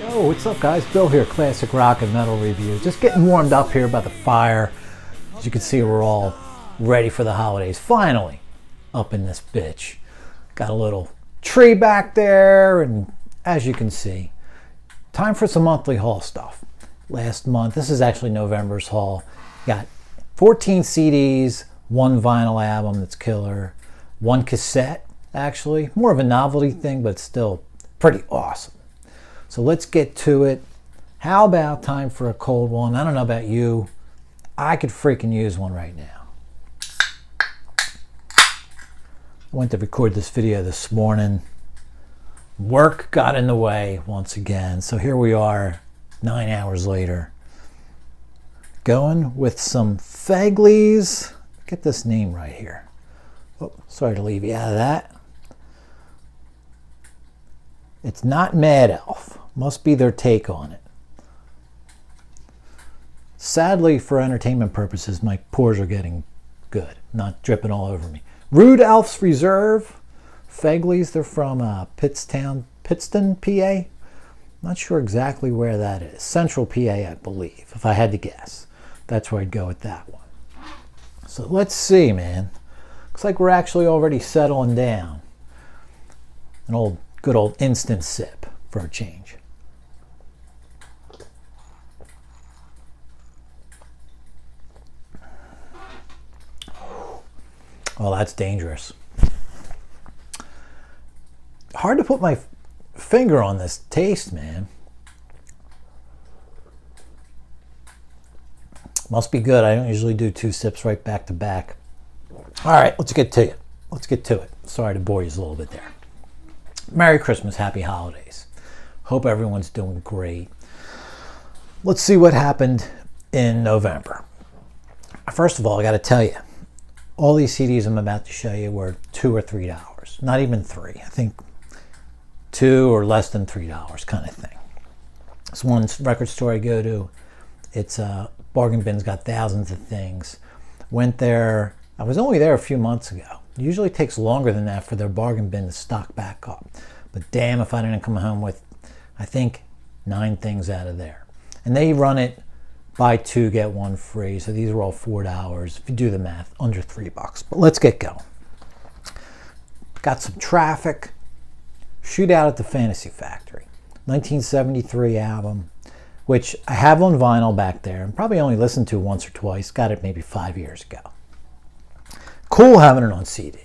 Yo, what's up guys? Bill here, Classic Rock and Metal Review. Just getting warmed up here by the fire. As you can see, we're all ready for the holidays. Finally, up in this bitch. Got a little tree back there, and as you can see, time for some monthly haul stuff. Last month, this is actually November's haul. Got 14 CDs, one vinyl album that's killer, one cassette, actually. More of a novelty thing, but still pretty awesome. So let's get to it. How about time for a cold one? I don't know about you. I could freaking use one right now. I went to record this video this morning. Work got in the way once again. So here we are, 9 hours later. Going with some Fegley's. Get this name right here. Oh, sorry to leave you out of that. It's not Mad Elf. Must be their take on it. Sadly, for entertainment purposes, my pores are getting good, not dripping all over me. Rude Elf's Reserve. Fegley's, they're from Pittston, PA. Not sure exactly where that is. Central PA, I believe, if I had to guess. That's where I'd go with that one. So let's see, man. Looks like we're actually already settling down. An good old instant sip for a change. Oh, that's dangerous. Hard to put my finger on this taste, man. Must be good. I don't usually do 2 sips right back to back. All right, let's get to it. Let's get to it. Sorry to bore you a little bit there. Merry Christmas, Happy Holidays. Hope everyone's doing great. Let's see what happened in November. First of all, I got to tell you, all these CDs I'm about to show you were $2 or $3. Not even 3. I think 2 or less than $3 kind of thing. This one record store I go to, it's Bargain Bin's got thousands of things. Went there, I was only there a few months ago. It usually takes longer than that for their Bargain Bin to stock back up. But damn if I didn't come home with, I think, 9 things out of there. And they run it buy 2, get 1 free. So these are all $4. If you do the math, under $3. But let's get going. Got some Traffic. Shootout at the Fantasy Factory. 1973 album, which I have on vinyl back there and probably only listened to once or twice. Got it maybe 5 years ago. Cool having it on CD.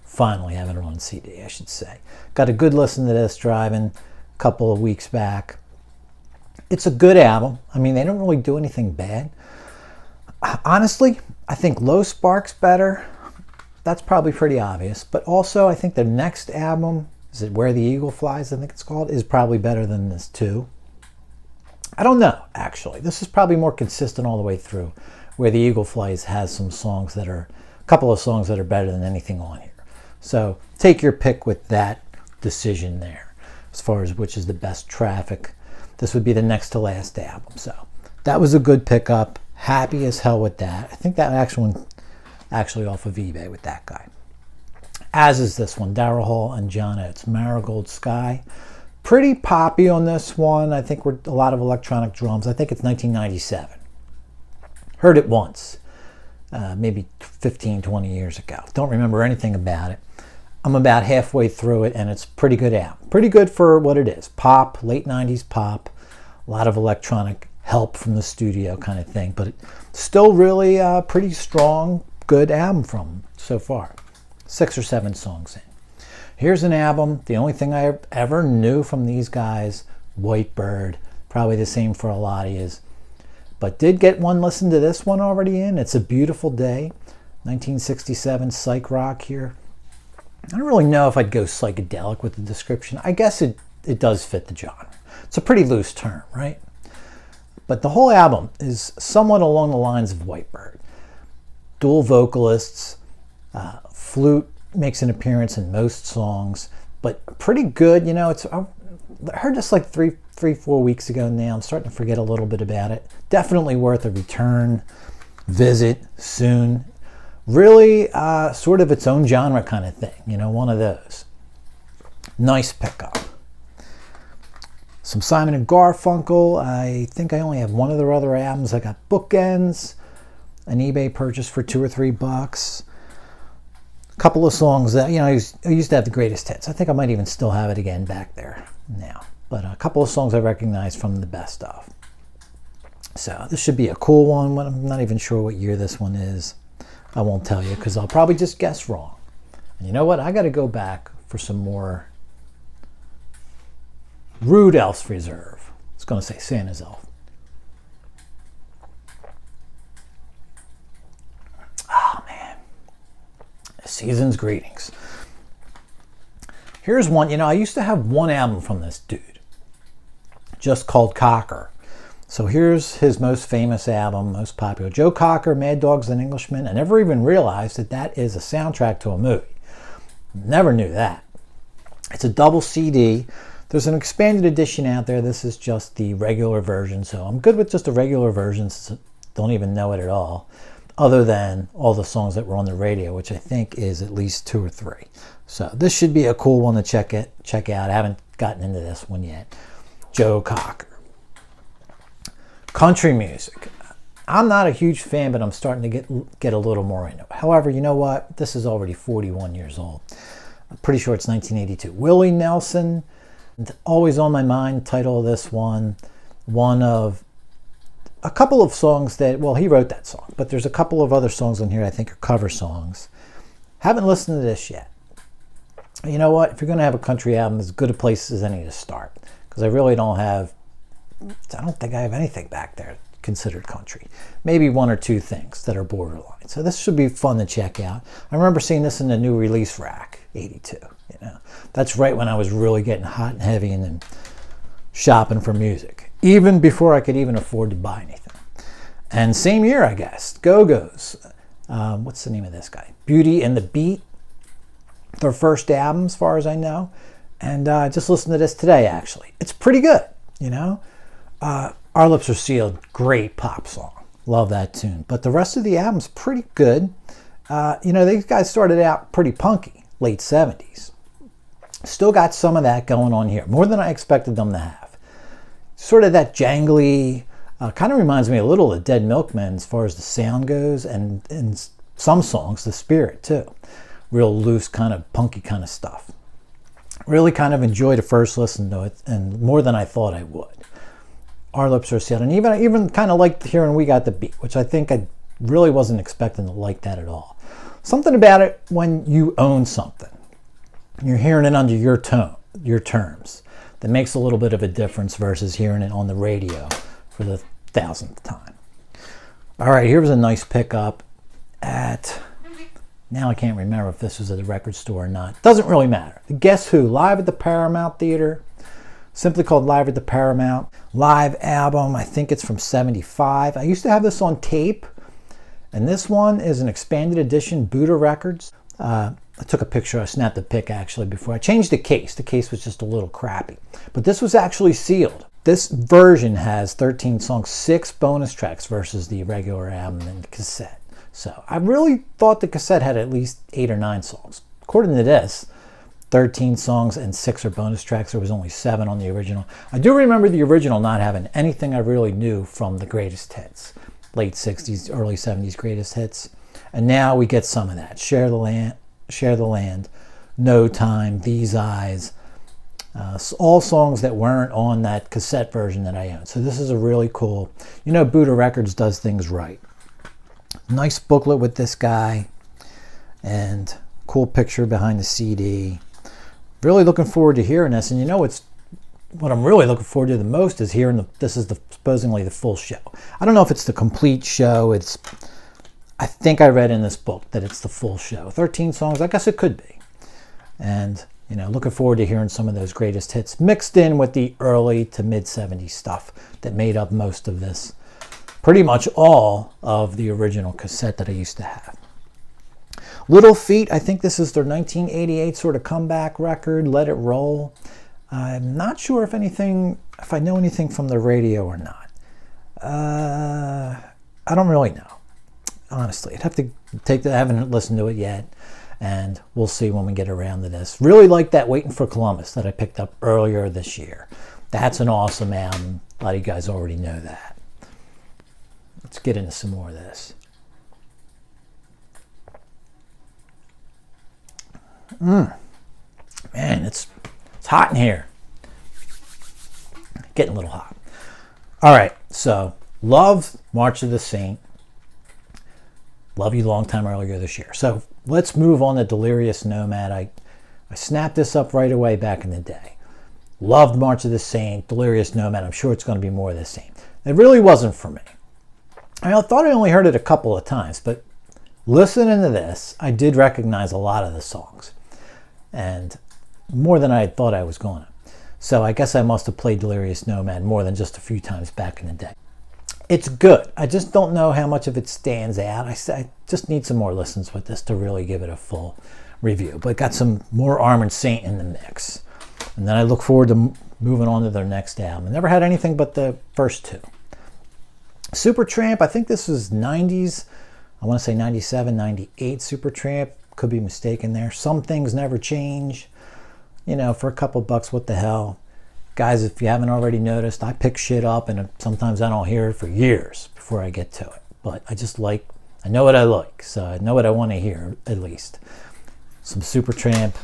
Finally having it on CD, I should say. Got a good listen to this driving a couple of weeks back. It's a good album. I mean, they don't really do anything bad. Honestly, I think Low Spark's better. That's probably pretty obvious. But also, I think the next album, is it Where the Eagle Flies, I think it's called, is probably better than this too. I don't know, actually. This is probably more consistent all the way through. Where the Eagle Flies has some songs that are, a couple of songs that are better than anything on here. So take your pick with that decision there, as far as which is the best Traffic. This would be the next to last album. So that was a good pickup. Happy as hell with that. I think that actually off of eBay with that guy. As is this one, Daryl Hall and John Oates, Marigold Sky. Pretty poppy on this one. I think we're a lot of electronic drums. I think it's 1997. Heard it once, maybe 15, 20 years ago. Don't remember anything about it. I'm about halfway through it, and it's pretty good album. Pretty good for what it is. Pop, late 90s pop. A lot of electronic help from the studio kind of thing. But it's still really pretty strong, good album from them so far. 6 or 7 songs in. Here's an album. The only thing I ever knew from these guys, Whitebird. Probably the same for a lot of yous. But did get one listen to this one already in. It's a Beautiful Day. 1967 psych rock here. I don't really know if I'd go psychedelic with the description. I guess it does fit the genre. It's a pretty loose term, right? But the whole album is somewhat along the lines of Whitebird. Dual vocalists, flute makes an appearance in most songs, but pretty good. You know, I heard this like three, 4 weeks ago now. I'm starting to forget a little bit about it. Definitely worth a return, visit soon. Really sort of its own genre kind of thing, you know, one of those. Nice pickup. Some Simon and Garfunkel. I think I only have one of their other albums. I got Bookends, an eBay purchase for $2 or $3. A couple of songs that, I used to have the greatest hits. I think I might even still have it again back there now. But a couple of songs I recognize from the best of. So this should be a cool one. I'm not even sure what year this one is. I won't tell you because I'll probably just guess wrong. And you know what? I got to go back for some more Rude Elf's Reserve. I was going to say Santa's Elf. Oh, man. Season's Greetings. Here's one. I used to have one album from this dude, just called Cocker. So here's his most famous album, most popular. Joe Cocker, Mad Dogs and Englishmen. I never even realized that that is a soundtrack to a movie. Never knew that. It's a double CD. There's an expanded edition out there. This is just the regular version. So I'm good with just the regular version since I don't even know it at all, other than all the songs that were on the radio, which I think is at least 2 or 3. So this should be a cool one to check out. I haven't gotten into this one yet. Joe Cocker. Country music. I'm not a huge fan, but I'm starting to get a little more into it. However, you know what? This is already 41 years old. I'm pretty sure it's 1982. Willie Nelson, Always on My Mind, title of this one. One of a couple of songs that, well, he wrote that song, but there's a couple of other songs on here I think are cover songs. Haven't listened to this yet. You know what? If you're going to have a country album, as good a place as any to start, because I really don't think I have anything back there considered country. Maybe 1 or 2 things that are borderline. So this should be fun to check out. I remember seeing this in the new release rack, 82. That's right when I was really getting hot and heavy and then shopping for music, even before I could even afford to buy anything. And same year, I guess, Go-Go's. What's the name of this guy? Beauty and the Beat. Their first album, as far as I know. And I just listened to this today, actually. It's pretty good, Our Lips Are Sealed, great pop song. Love that tune. But the rest of the album's pretty good. These guys started out pretty punky, late 70s. Still got some of that going on here, more than I expected them to have. Sort of that jangly, kind of reminds me a little of Dead Milkmen as far as the sound goes, and in some songs, the spirit too. Real loose, kind of punky kind of stuff. Really kind of enjoyed a first listen to it, and more than I thought I would. Our Lips Are Sealed, and even kind of liked hearing We Got the Beat, which I think I really wasn't expecting to like that at all. Something about it when you own something, you're hearing it under your terms, that makes a little bit of a difference versus hearing it on the radio for the 1000th time. All right, here was a nice pickup at, now I can't remember if this was at the record store or not. Doesn't really matter. Guess Who, live at the Paramount Theater. Simply called Live at the Paramount. Live album, I think it's from 75. I used to have this on tape, and this one is an expanded edition, Buddha Records. I took a picture, I snapped a pic actually before. I changed the case. The case was just a little crappy. But this was actually sealed. This version has 13 songs, 6 bonus tracks versus the regular album and cassette. So I really thought the cassette had at least 8 or 9 songs. According to this, 13 songs and 6 are bonus tracks. There was only 7 on the original. I do remember the original not having anything I really knew from the greatest hits. Late 60s, early 70s greatest hits. And now we get some of that. Share the Land, No Time, These Eyes. All songs that weren't on that cassette version that I own. So this is a really cool, Buddha Records does things right. Nice booklet with this guy and cool picture behind the CD. Really looking forward to hearing this. And what I'm really looking forward to the most is hearing this is supposedly the full show. I don't know if it's the complete show. I think I read in this book that it's the full show. 13 songs, I guess it could be. And, looking forward to hearing some of those greatest hits mixed in with the early to mid 70s stuff that made up most of this. Pretty much all of the original cassette that I used to have. Little Feat, I think this is their 1988 sort of comeback record, Let It Roll. I'm not sure if I know anything from the radio or not. I don't really know. Honestly, I'd have to I haven't listened to it yet, and we'll see when we get around to this. Really like that Waiting for Columbus that I picked up earlier this year. That's an awesome album. A lot of you guys already know that. Let's get into some more of this. Man, it's hot in here. Getting a little hot. All right, so love March of the Saint. Love You Long Time earlier this year. So let's move on to Delirious Nomad. I snapped this up right away back in the day. Loved March of the Saint, Delirious Nomad. I'm sure it's going to be more of the same. It really wasn't for me. I thought I only heard it a couple of times, but listening to this, I did recognize a lot of the songs, and more than I thought I was going to. So I guess I must have played Delirious Nomad more than just a few times back in the day. It's good. I just don't know how much of it stands out. I just need some more listens with this to really give it a full review. But got some more Armored Saint in the mix. And then I look forward to moving on to their next album. I never had anything but the first two. Supertramp, I think this was 90s. I want to say 97, 98 Supertramp. Could be mistaken there. Some things never change. You know, for a couple bucks, what the hell. Guys, if you haven't already noticed, I pick shit up and sometimes I don't hear it for years before I get to it. But I know what I like, so I know what I want to hear, at least. Some Supertramp.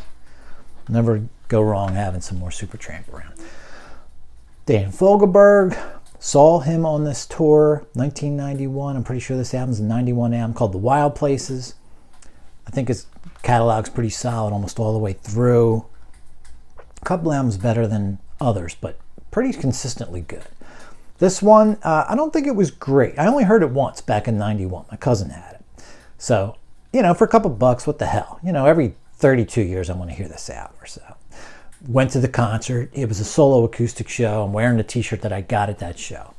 Never go wrong having some more Supertramp around. Dan Fogelberg, saw him on this tour, 1991. I'm pretty sure this album's a 91 album called The Wild Places. I think his catalog's pretty solid almost all the way through. A couple albums better than others, but pretty consistently good. This one, I don't think it was great. I only heard it once back in 91. My cousin had it. So, you know, for a couple bucks, what the hell? You know, every 32 years I want to hear this album or so. Went to the concert. It was a solo acoustic show. I'm wearing the t-shirt that I got at that show.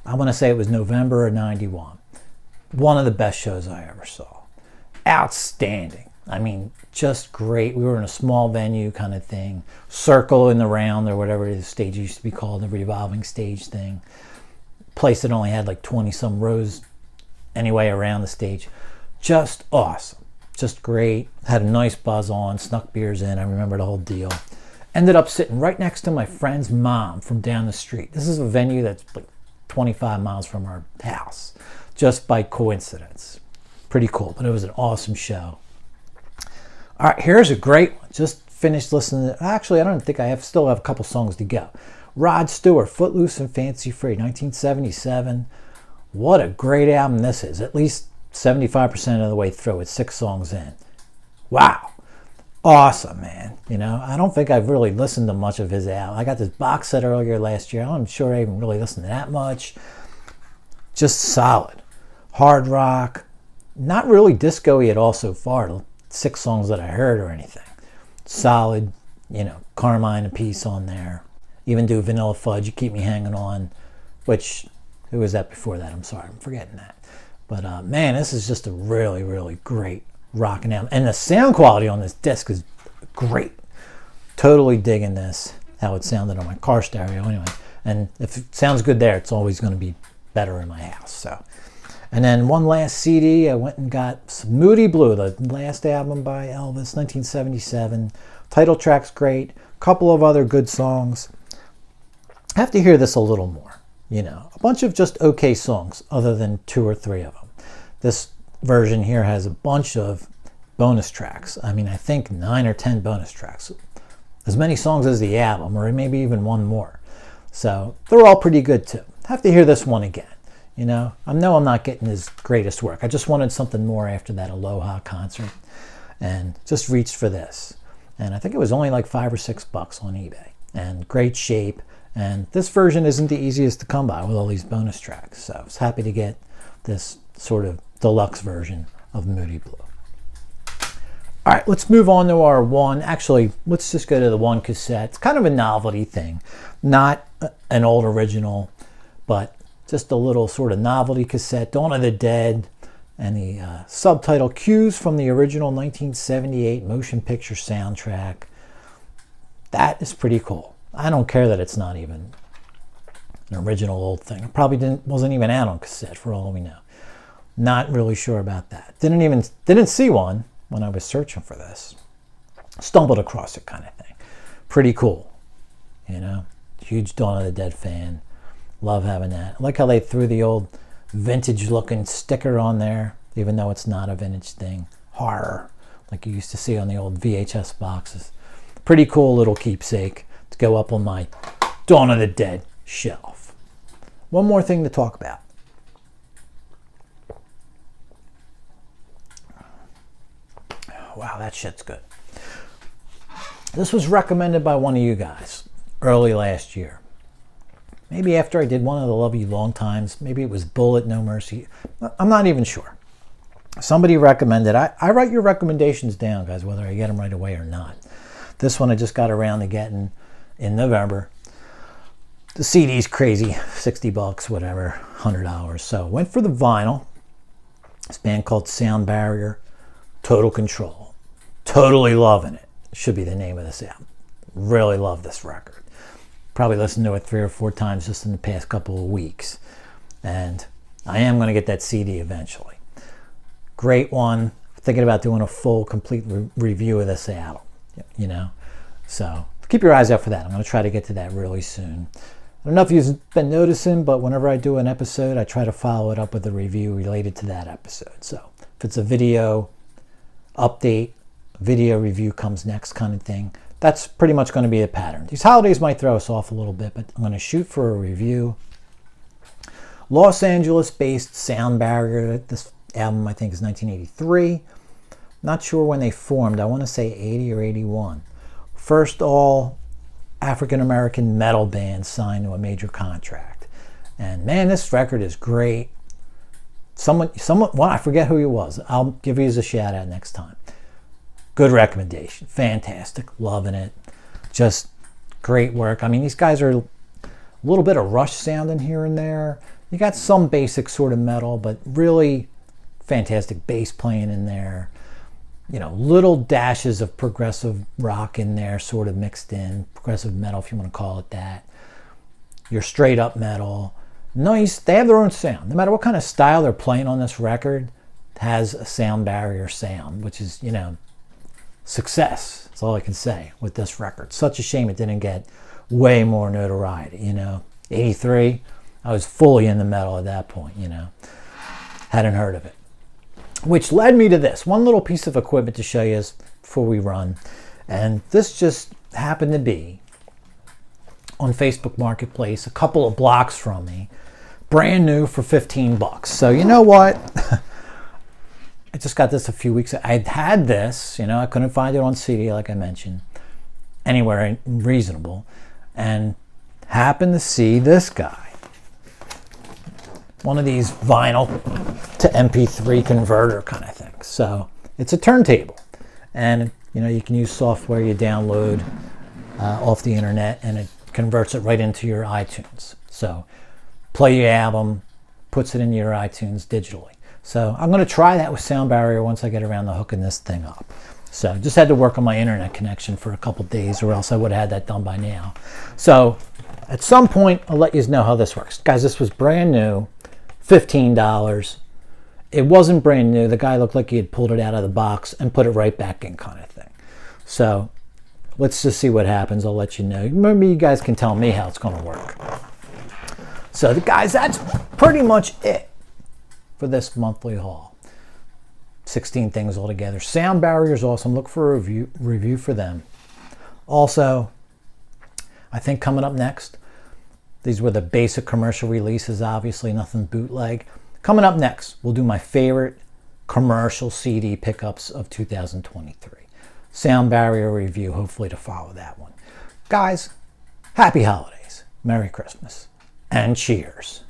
I want to say it was November of 91. One of the best shows I ever saw. Outstanding. I mean, just great. We were in a small venue kind of thing. Circle in the round or whatever the stage used to be called, the revolving stage thing. Place that only had like 20 some rows anyway around the stage. Just awesome. Just great. Had a nice buzz on, snuck beers in. I remember the whole deal. Ended up sitting right next to my friend's mom from down the street. This is a venue that's like 25 miles from our house, just by coincidence. Pretty cool, but it was an awesome show. All right, here's a great one. Just finished listening to, actually, I don't think still have a couple songs to go. Rod Stewart, Footloose and Fancy Free, 1977. What a great album this is. At least 75% of the way through. It's 6 songs in. Wow. Awesome, man. You know, I don't think I've really listened to much of his album. I got this box set earlier last year. I'm sure I haven't really listened to that much. Just solid. Hard rock. Not really disco-y at all so far. The 6 songs that I heard or anything. Solid. You know, Carmine a piece on there. Even do Vanilla Fudge, You Keep Me Hanging On. Which, who was that before that? I'm sorry, I'm forgetting that. But man, this is just a really, really great rocking album. And the sound quality on this disc is great. Totally digging this, how it sounded on my car stereo anyway. And if it sounds good there, it's always going to be better in my house. So, and then one last CD, I went and got some Moody Blue, the last album by Elvis, 1977. Title track's great. Couple of other good songs. I have to hear this a little more. You know, a bunch of just okay songs other than 2 or 3 of them. This version here has a bunch of bonus tracks. I mean, I think 9 or 10 bonus tracks. As many songs as the album, or maybe even one more. So they're all pretty good too. Have to hear this one again. You know, I know I'm not getting his greatest work. I just wanted something more after that Aloha concert and just reached for this. And I think it was only like $5 or $6 on eBay. And great shape. And this version isn't the easiest to come by with all these bonus tracks. So I was happy to get this sort of deluxe version of Moody Blue. All right, let's move on to our one. Actually, let's just go to the one cassette. It's kind of a novelty thing. Not an old original, but just a little sort of novelty cassette. Dawn of the Dead and the subtitle Cues from the original 1978 motion picture soundtrack. That is pretty cool. I don't care that it's not even an original old thing. It probably wasn't even out on cassette for all we know. Not really sure about that. Didn't see one when I was searching for this. Stumbled across it kind of thing. Pretty cool, you know. Huge Dawn of the Dead fan. Love having that. I like how they threw the old vintage looking sticker on there, even though it's not a vintage thing. Horror, like you used to see on the old VHS boxes. Pretty cool little keepsake to go up on my Dawn of the Dead shelf. One more thing to talk about. Wow, that shit's good. This was recommended by one of you guys early last year. Maybe after I did one of the Love You Long Times. Maybe it was Bullet No Mercy. I'm not even sure. Somebody recommended. I write your recommendations down, guys, whether I get them right away or not. This one I just got around to getting in November. The CD's crazy, $60, whatever, $100. So went for the vinyl. This band called Sound Barrier, Total Control. Totally loving it. Should be the name of this album. Really love this record. Probably listened to it 3 or 4 times just in the past couple of weeks. And I am going to get that CD eventually. Great one. Thinking about doing a full, complete review of this album. You know? So keep your eyes out for that. I'm going to try to get to that really soon. I don't know if you've been noticing, but whenever I do an episode, I try to follow it up with a review related to that episode. So if it's a video update, video review comes next kind of thing, that's pretty much going to be a pattern. These holidays might throw us off a little bit, but I'm going to shoot for a review. Los Angeles-based Sound Barrier. This album, I think, is 1983. Not sure when they formed. I want to say 80 or 81. First all African-American metal band signed to a major contract. And man, this record is great. Someone, well, I forget who he was. I'll give you a shout out next time. Good recommendation. Fantastic. Loving it. Just great work. I mean, these guys are a little bit of Rush sounding here and there. You got some basic sort of metal, but really fantastic bass playing in there. You know, little dashes of progressive rock in there, sort of mixed in. Progressive metal, if you want to call it that. Your straight up metal. Nice. They have their own sound. No matter what kind of style they're playing on this record, it has a Sound Barrier sound, which is, you know, success. That's all I can say with this record. Such a shame it didn't get way more notoriety, you know. 83, I was fully in the metal at that point, you know. Hadn't heard of it. Which led me to this. One little piece of equipment to show you before we run. And this just happened to be on Facebook Marketplace, a couple of blocks from me. Brand new for $15. So you know what? I just got this a few weeks ago. I had this, you know, I couldn't find it on CD, like I mentioned, anywhere reasonable, and happened to see this guy. One of these vinyl to MP3 converter kind of things. So it's a turntable, and you know, you can use software you download off the internet, and it converts it right into your iTunes. So play your album, puts it into your iTunes digitally. So I'm going to try that with Sound Barrier once I get around to hooking this thing up. So just had to work on my internet connection for a couple days, or else I would have had that done by now. So at some point, I'll let you know how this works. Guys, this was brand new, $15. It wasn't brand new. The guy looked like he had pulled it out of the box and put it right back in, kind of thing. So let's just see what happens. I'll let you know. Maybe you guys can tell me how it's going to work. So guys, that's pretty much it for this monthly haul. 16 things altogether. Sound Barrier is awesome. Look for a review for them. Also, I think coming up next, these were the basic commercial releases, obviously nothing bootleg. Coming up next, we'll do my favorite commercial CD pickups of 2023. Sound Barrier review, hopefully to follow that one. Guys, happy holidays, Merry Christmas, and cheers.